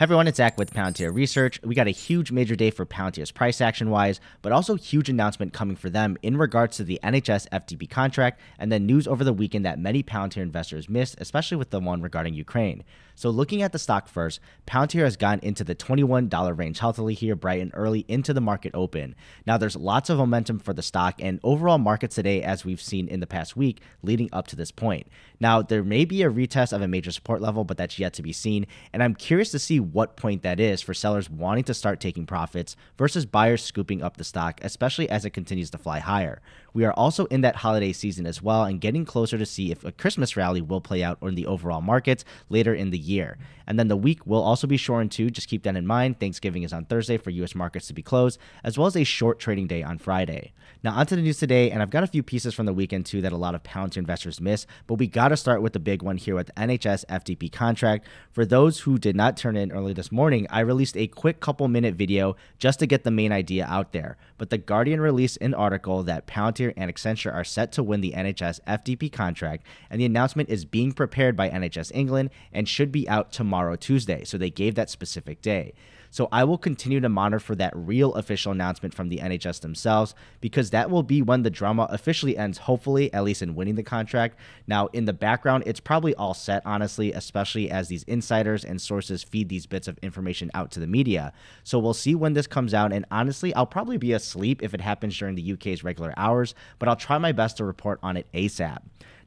Hey everyone, it's Zach with Palantir Research. We got a huge major day for Palantir's price action-wise, but also huge announcement coming for them in regards to the NHS FTP contract, and then news over the weekend that many Palantir investors missed, especially with the one regarding Ukraine. So looking at the stock first, Palantir has gotten into the $21 range healthily here bright and early into the market open. Now there's lots of momentum for the stock and overall markets today as we've seen in the past week leading up to this point. Now there may be a retest of a major support level, but that's yet to be seen, and I'm curious to see what point that is for sellers wanting to start taking profits versus buyers scooping up the stock, especially as it continues to fly higher. We are also in that holiday season as well and getting closer to see if a Christmas rally will play out in the overall markets later in the year. And then the week will also be shortened too, just keep that in mind. Thanksgiving is on Thursday for US markets to be closed, as well as a short trading day on Friday. Now onto the news today, and I've got a few pieces from the weekend too that a lot of Palantir investors miss, but we got to start with the big one here with the NHS FTP contract. For those who did not turn in early this morning, I released a quick couple minute video just to get the main idea out there. But the Guardian released an article that Palantir and Accenture are set to win the NHS FTP contract, and the announcement is being prepared by NHS England and should be out tomorrow, Tuesday. So they gave that specific day. So I will continue to monitor for that real official announcement from the NHS themselves, because that will be when the drama officially ends, hopefully, at least in winning the contract. Now, in the background, it's probably all set, honestly, especially as these insiders and sources feed these bits of information out to the media. So we'll see when this comes out, and honestly, I'll probably be asleep if it happens during the UK's regular hours, but I'll try my best to report on it ASAP.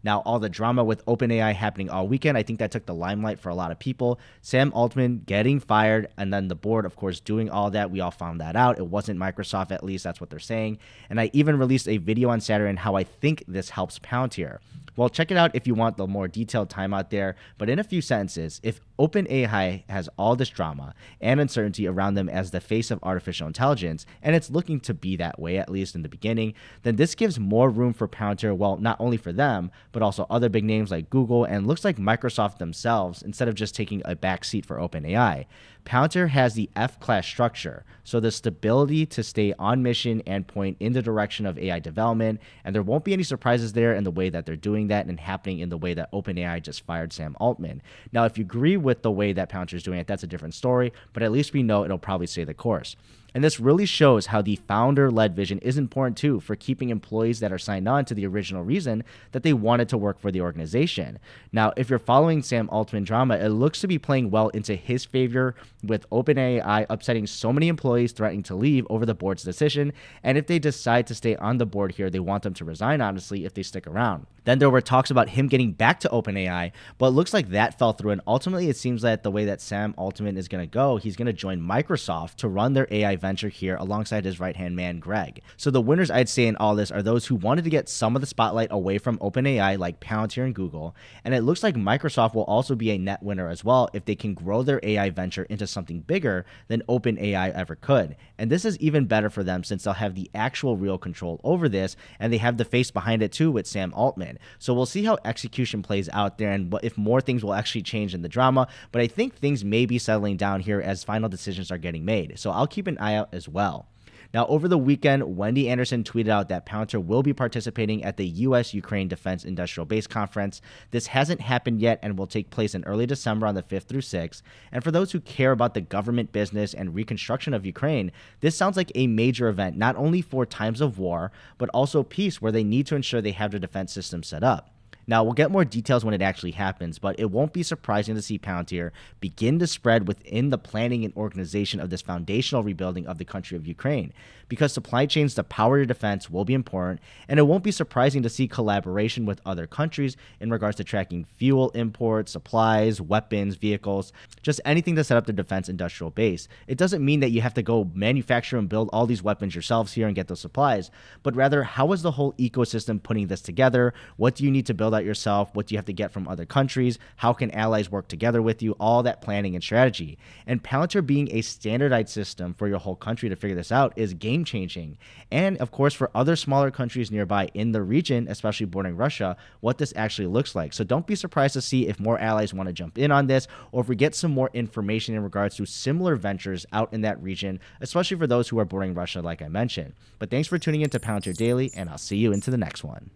Now, all the drama with OpenAI happening all weekend, I think that took the limelight for a lot of people. Sam Altman getting fired, and then the board, of course, doing all that. We all found that out. It wasn't Microsoft, at least that's what they're saying. And I even released a video on Saturday on how I think this helps Palantir. Well, check it out if you want the more detailed time out there. But in a few sentences, if OpenAI has all this drama and uncertainty around them as the face of artificial intelligence, and it's looking to be that way, at least in the beginning, then this gives more room for Palantir, well, not only for them, but also other big names like Google, and looks like Microsoft themselves, instead of just taking a back seat for OpenAI. Palantir has the F-class structure, so the stability to stay on mission and point in the direction of AI development, and there won't be any surprises there in the way that they're doing that and happening in the way that OpenAI just fired Sam Altman. Now, if you agree with the way that Palantir is doing it, that's a different story, but at least we know it'll probably stay the course. And this really shows how the founder-led vision is important too for keeping employees that are signed on to the original reason that they wanted to work for the organization. Now, if you're following Sam Altman drama, it looks to be playing well into his favor, with OpenAI upsetting so many employees threatening to leave over the board's decision. And if they decide to stay on the board here, they want them to resign, honestly, if they stick around. Then there were talks about him getting back to OpenAI, but it looks like that fell through, and ultimately it seems that the way that Sam Altman is going to go, he's going to join Microsoft to run their AI venture here alongside his right-hand man, Greg. So the winners, I'd say, in all this are those who wanted to get some of the spotlight away from OpenAI, like Palantir and Google, and it looks like Microsoft will also be a net winner as well if they can grow their AI venture into something bigger than OpenAI ever could. And this is even better for them since they'll have the actual real control over this, and they have the face behind it too with Sam Altman. So we'll see how execution plays out there and if more things will actually change in the drama, but I think things may be settling down here as final decisions are getting made. So I'll keep an eye out as well. Now, over the weekend, Wendy Anderson tweeted out that Palantir will be participating at the U.S.-Ukraine Defense Industrial Base Conference. This hasn't happened yet and will take place in early December on the 5th through 6th. And for those who care about the government business and reconstruction of Ukraine, this sounds like a major event, not only for times of war, but also peace, where they need to ensure they have their defense system set up. Now, we'll get more details when it actually happens, but it won't be surprising to see Palantir begin to spread within the planning and organization of this foundational rebuilding of the country of Ukraine, because supply chains to power your defense will be important, and it won't be surprising to see collaboration with other countries in regards to tracking fuel imports, supplies, weapons, vehicles, just anything to set up the defense industrial base. It doesn't mean that you have to go manufacture and build all these weapons yourselves here and get those supplies, but rather, how is the whole ecosystem putting this together? What do you need to build out yourself? What do you have to get from other countries? How can allies work together with you? All that planning and strategy. And Palantir being a standardized system for your whole country to figure this out is game changing. And of course, for other smaller countries nearby in the region, especially bordering Russia, what this actually looks like. So don't be surprised to see if more allies want to jump in on this, or if we get some more information in regards to similar ventures out in that region, especially for those who are bordering Russia, like I mentioned. But thanks for tuning in to Palantir Daily, and I'll see you into the next one.